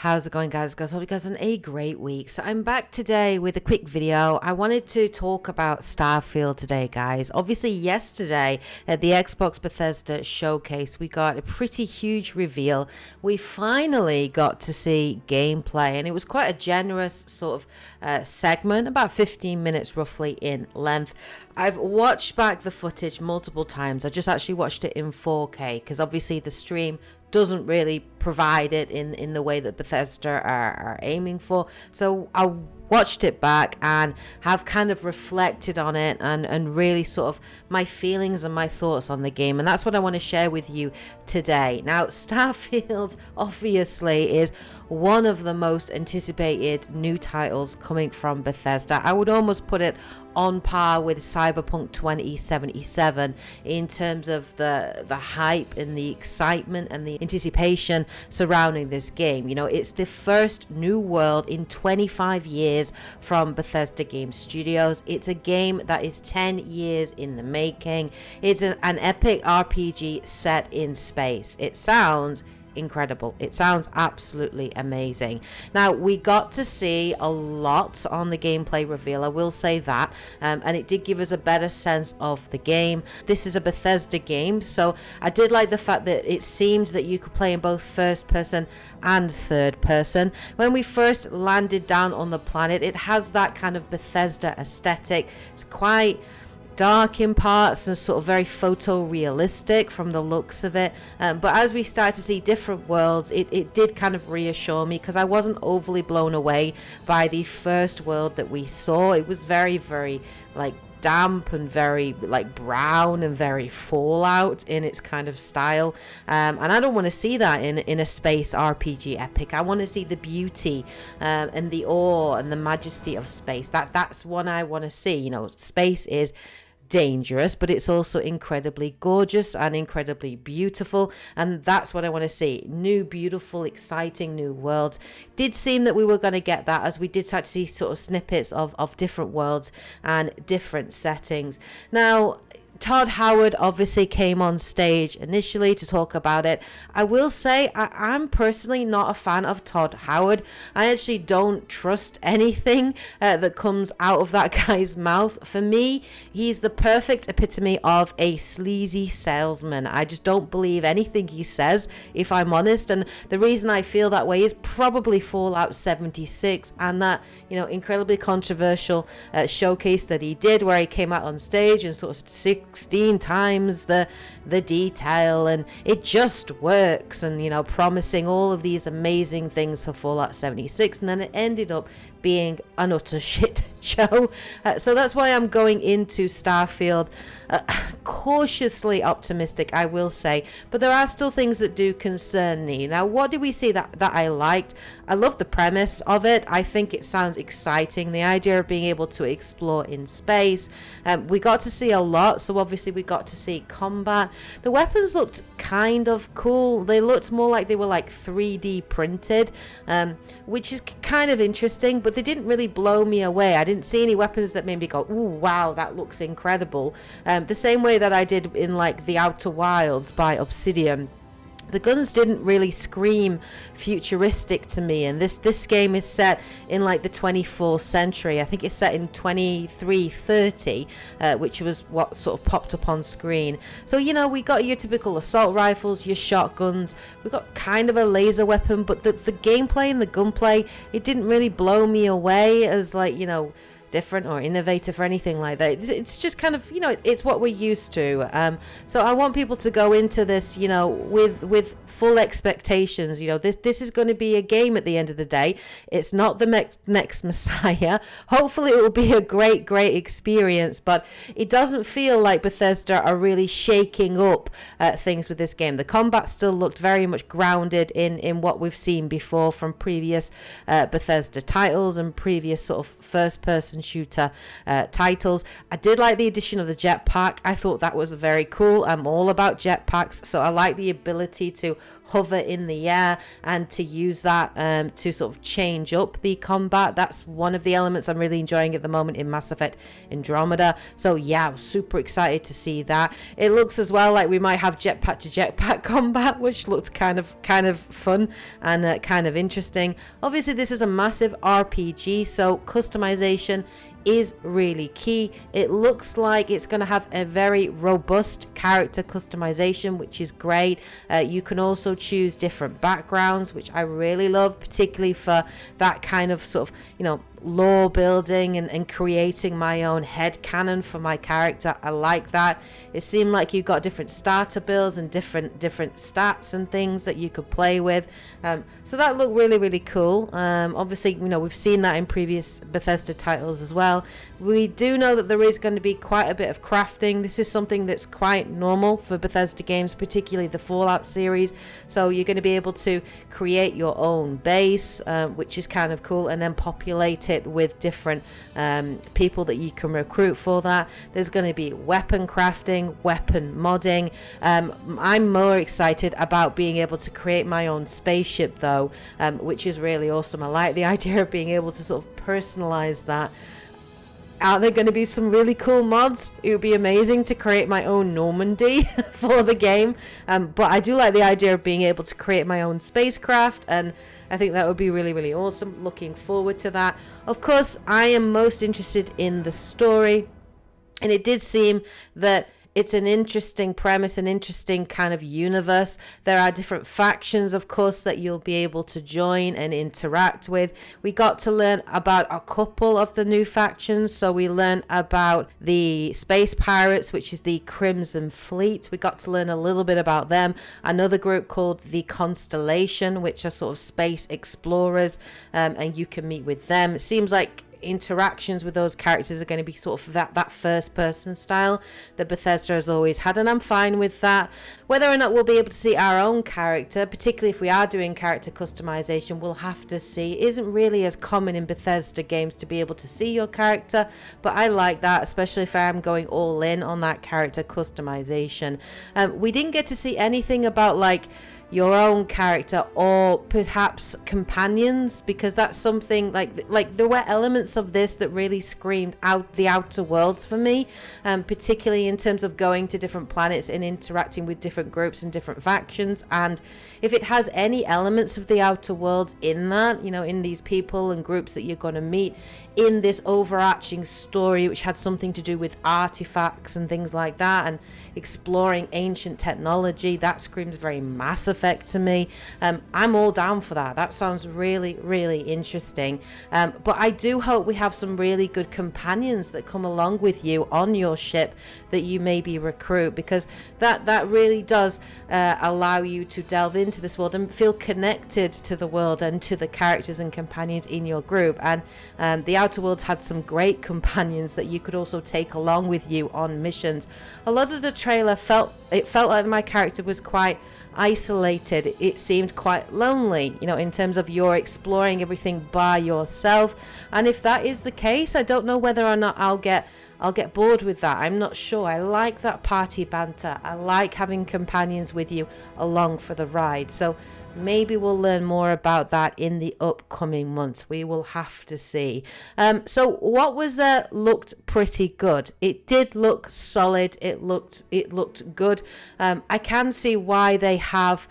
How's it going, guys? Hope you guys are having a great week. So I'm back today with a quick video. I wanted to talk about Starfield today, guys. Obviously, yesterday at the Xbox Bethesda showcase, we got a pretty huge reveal. We finally got to see gameplay, and it was quite a generous sort of segment, about 15 minutes roughly in length. I've watched back the footage multiple times. I just actually watched it in 4K because obviously the stream doesn't really provide it in the way that Bethesda are aiming for. So I watched it back and have kind of reflected on it and really sort of my feelings and my thoughts on the game. And that's what I want to share with you today. Now, Starfield obviously is one of the most anticipated new titles coming from Bethesda. I would almost put it on par with Cyberpunk 2077 in terms of the hype and the excitement and the anticipation surrounding this game. You know, it's the first new world in 25 years from Bethesda Game Studios. It's a game that is 10 years in the making. It's an epic RPG set in space. It sounds incredible. It sounds absolutely amazing. Now, we got to see a lot on the gameplay reveal, I will say that, and it did give us a better sense of the game. This is a Bethesda game, so I did like the fact that it seemed that you could play in both first person and third person. When we first landed down on the planet, it has that kind of Bethesda aesthetic. It's quite dark in parts and sort of very photorealistic from the looks of it, but as we start to see different worlds, it did kind of reassure me because I wasn't overly blown away by the first world that we saw. It was very like damp and very like brown and very Fallout in its kind of style, and I don't want to see that in a space RPG epic. I want to see the beauty and the awe and the majesty of space. That's what I want to see. You know, space is dangerous, but it's also incredibly gorgeous and incredibly beautiful, and that's what I want to see. New, beautiful, exciting new worlds. Did seem that we were going to get that as we did start to see sort of snippets of different worlds and different settings. Now, Todd Howard obviously came on stage initially to talk about it. I will say I'm personally not a fan of Todd Howard. I actually don't trust anything that comes out of that guy's mouth. For me, he's the perfect epitome of a sleazy salesman. I just don't believe anything he says, if I'm honest. And the reason I feel that way is probably Fallout 76 and that, you know, incredibly controversial showcase that he did where he came out on stage and sort of 16 times the detail, and it just works, and, you know, promising all of these amazing things for Fallout 76, and then it ended up being an utter shit show. So that's why I'm going into Starfield cautiously optimistic, I will say, but there are still things that do concern me. Now, what did we see that I liked? I love the premise of it. I think it sounds exciting, the idea of being able to explore in space. We got to see a lot, so obviously we got to see combat. The weapons looked kind of cool. They looked more like they were like 3D printed, which is kind of interesting, but they didn't really blow me away. I didn't see any weapons that made me go, ooh, wow, that looks incredible. The same way that I did in like the Outer Wilds by Obsidian. The guns didn't really scream futuristic to me, and this game is set in like the 24th century. I think it's set in 2330, which was what sort of popped up on screen. So, you know, we got your typical assault rifles, your shotguns, we got kind of a laser weapon, but the gameplay and the gunplay, it didn't really blow me away as, like, you know, different or innovative or anything like that. It's just kind of, you know, it's what we're used to. So I want people to go into this, you know, with full expectations. You know, this is going to be a game at the end of the day. It's not the next Messiah. Hopefully it will be a great experience, but it doesn't feel like Bethesda are really shaking up things with this game. The combat still looked very much grounded in what we've seen before from previous Bethesda titles and previous sort of first person person shooter titles. I did like the addition of the jetpack. I thought that was very cool. I'm all about jetpacks, so I like the ability to hover in the air and to use that to sort of change up the combat. That's one of the elements I'm really enjoying at the moment in Mass Effect Andromeda. So yeah, I'm super excited to see that. It looks as well like we might have jetpack to jetpack combat, which looked kind of fun and kind of interesting. Obviously this is a massive RPG, so customization is really key. It looks like it's going to have a very robust character customization, which is great. You can also choose different backgrounds, which I really love, particularly for that kind of sort of, you know, lore building and creating my own head canon for my character. I like that. It seemed like you got different starter builds and different stats and things that you could play with, so that looked really cool. Obviously, you know, we've seen that in previous Bethesda titles as well. We do know that there is going to be quite a bit of crafting. This is something that's quite normal for Bethesda games, particularly the Fallout series. So you're going to be able to create your own base, which is kind of cool, and then populate it with different people that you can recruit for that. There's going to be weapon crafting, weapon modding. I'm more excited about being able to create my own spaceship though, which is really awesome. I like the idea of being able to sort of personalize that. Are there going to be some really cool mods? It would be amazing to create my own Normandy for the game, but I do like the idea of being able to create my own spacecraft, and I think that would be really awesome. Looking forward to that. Of course, I am most interested in the story, and it did seem that it's an interesting premise, an interesting kind of universe. There are different factions, of course, that you'll be able to join and interact with. We got to learn about a couple of the new factions. So we learned about the Space Pirates, which is the Crimson Fleet. We got to learn a little bit about them. Another group called the Constellation, which are sort of space explorers, and you can meet with them. It seems like interactions with those characters are going to be sort of that first person style that Bethesda has always had, and I'm fine with that. Whether or not we'll be able to see our own character, particularly if we are doing character customization, we'll have to see. It isn't really as common in Bethesda games to be able to see your character, but I like that, especially if I'm going all in on that character customization. We didn't get to see anything about like your own character or perhaps companions, because that's something like there were elements of this that really screamed out the Outer Worlds for me, particularly in terms of going to different planets and interacting with different groups and different factions. And if it has any elements of the Outer Worlds in that, you know, in these people and groups that you're going to meet in this overarching story, which had something to do with artifacts and things like that and exploring ancient technology, that screams very Mass Effect to me. I'm all down for that. That sounds really interesting. But I do hope we have some really good companions that come along with you on your ship that you maybe recruit, because that really does allow you to delve into this world and feel connected to the world and to the characters and companions in your group. And the Outer Worlds had some great companions that you could also take along with you on missions. A lot of the trailer felt like my character was quite isolated. It seemed quite lonely, you know, in terms of you're exploring everything by yourself. And if that is the case, I don't know whether or not I'll get bored with that. I'm not sure. I like that party banter. I like having companions with you along for the ride. So maybe we'll learn more about that in the upcoming months. We will have to see. So what was there looked pretty good. It did look solid. It looked good. I can see why they have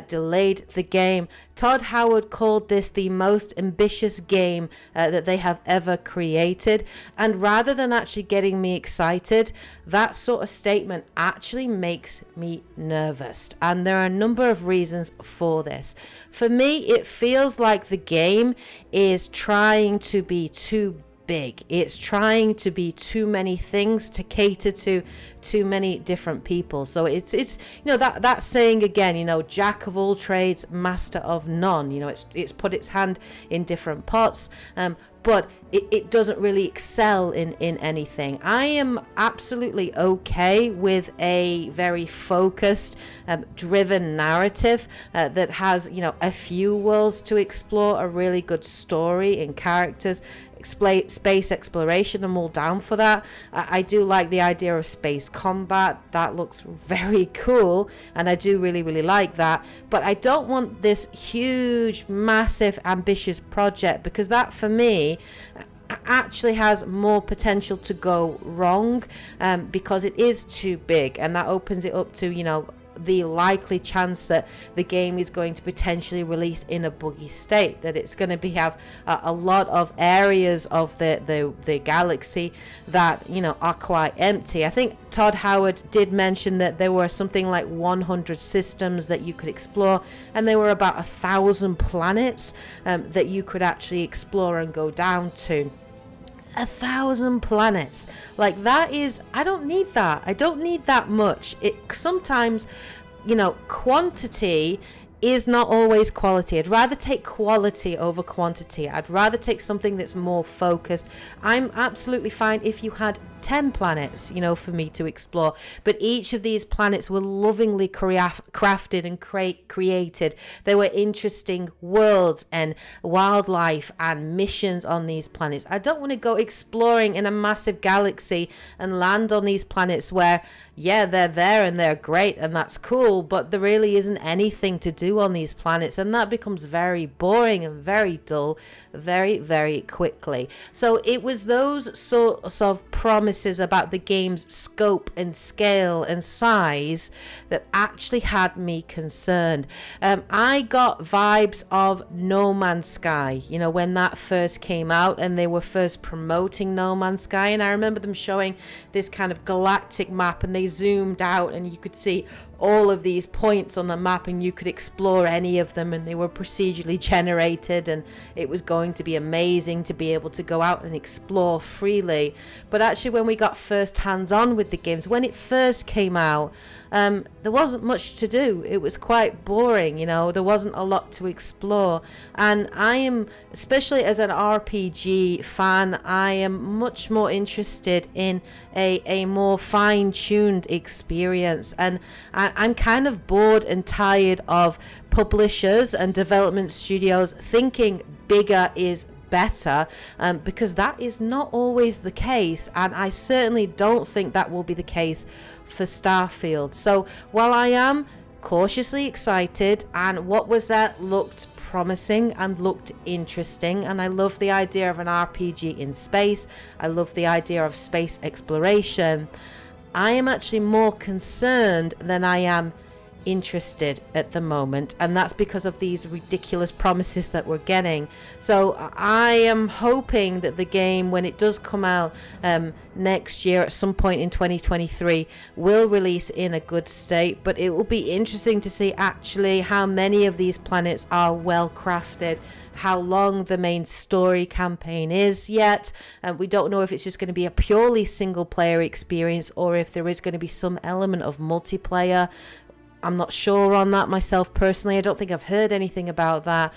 delayed the game. Todd Howard called this the most ambitious game that they have ever created. And rather than actually getting me excited, that sort of statement actually makes me nervous. And there are a number of reasons for this. For me, it feels like the game is trying to be too big. It's trying to be too many things to cater to too many different people. So it's you know, that saying again, you know, jack of all trades, master of none. You know, it's put its hand in different pots. but it doesn't really excel in anything. I am absolutely okay with a very focused, driven narrative that has, you know, a few worlds to explore, a really good story and characters, space exploration. I'm all down for that. I do like the idea of space combat. That looks very cool, and I do really like that. But I don't want this huge, massive, ambitious project, because that for me actually has more potential to go wrong, because it is too big, and that opens it up to, you know, the likely chance that the game is going to potentially release in a buggy state, that it's going to have a lot of areas of the galaxy that, you know, are quite empty. I think Todd Howard did mention that there were something like 100 systems that you could explore, and there were about 1,000 planets that you could actually explore and go down to. 1,000 planets, like, that is, I don't need that. I don't need that much. It sometimes, you know, quantity is not always quality. I'd rather take quality over quantity. I'd rather take something that's more focused. I'm absolutely fine if you had 10 planets, you know, for me to explore, but each of these planets were lovingly crafted and created. There were interesting worlds and wildlife and missions on these planets. I don't want to go exploring in a massive galaxy and land on these planets where, yeah, they're there and they're great and that's cool, but there really isn't anything to do on these planets, and that becomes very boring and very dull very quickly. So it was those sorts of promises about the game's scope and scale and size that actually had me concerned. I got vibes of No Man's Sky, you know, when that first came out and they were first promoting No Man's Sky, and I remember them showing this kind of galactic map, and they zoomed out and you could see all of these points on the map and you could explore any of them, and they were procedurally generated, and it was going to be amazing to be able to go out and explore freely. But actually, when we got first hands-on with the games, when it first came out, there wasn't much to do. It was quite boring, you know, there wasn't a lot to explore. And I am, especially as an RPG fan, I am much more interested in a more fine-tuned experience. And I'm kind of bored and tired of publishers and development studios thinking bigger is better, because that is not always the case, and I certainly don't think that will be the case for Starfield. So while I am cautiously excited, and what was that looked promising and looked interesting, and I love the idea of an RPG in space, I love the idea of space exploration, I am actually more concerned than I am interested at the moment, and that's because of these ridiculous promises that we're getting. So I am hoping that the game, when it does come out next year at some point in 2023, will release in a good state. But it will be interesting to see actually how many of these planets are well crafted, how long the main story campaign is yet. We don't know if it's just going to be a purely single player experience or if there is going to be some element of multiplayer. I'm not sure on that myself personally. I don't think I've heard anything about that.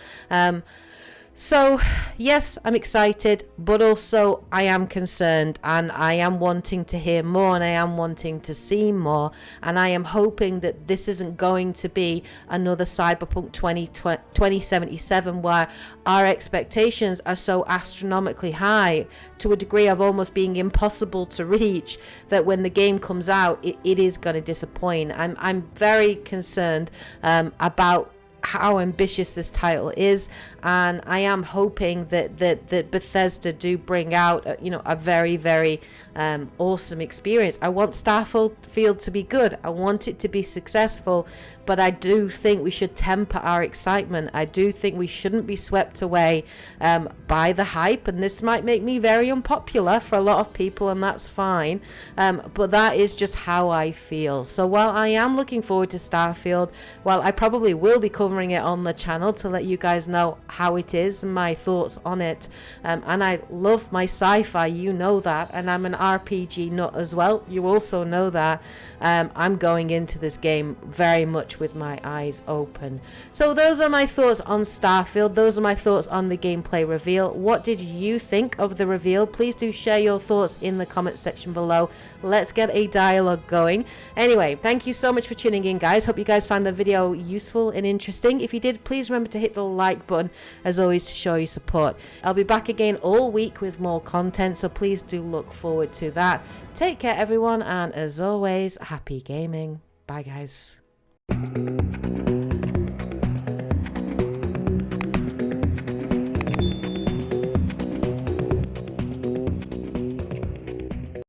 So yes, I'm excited, but also I am concerned, and I am wanting to hear more, and I am wanting to see more, and I am hoping that this isn't going to be another Cyberpunk 2077 where our expectations are so astronomically high to a degree of almost being impossible to reach, that when the game comes out it is going to disappoint. I'm very concerned about how ambitious this title is, and I am hoping that Bethesda do bring out a very awesome experience. I want Starfield to be good, I want it to be successful, but I do think we should temper our excitement. I do think we shouldn't be swept away by the hype, and this might make me very unpopular for a lot of people, and that's fine, but that is just how I feel. So while I am looking forward to Starfield, while I probably will be covering covering it on the channel to let you guys know how it is and my thoughts on it. And I love my sci-fi, you know that, and I'm an RPG nut as well, you also know that. I'm going into this game very much with my eyes open. So those are my thoughts on Starfield. Those are my thoughts on the gameplay reveal. What did you think of the reveal? Please do share your thoughts in the comment section below. Let's get a dialogue going. Anyway, thank you so much for tuning in, guys. Hope you guys found the video useful and interesting. If you did, please remember to hit the like button as always to show your support. I'll be back again all week with more content, so please do look forward to that. Take care everyone, and as always, happy gaming. Bye guys.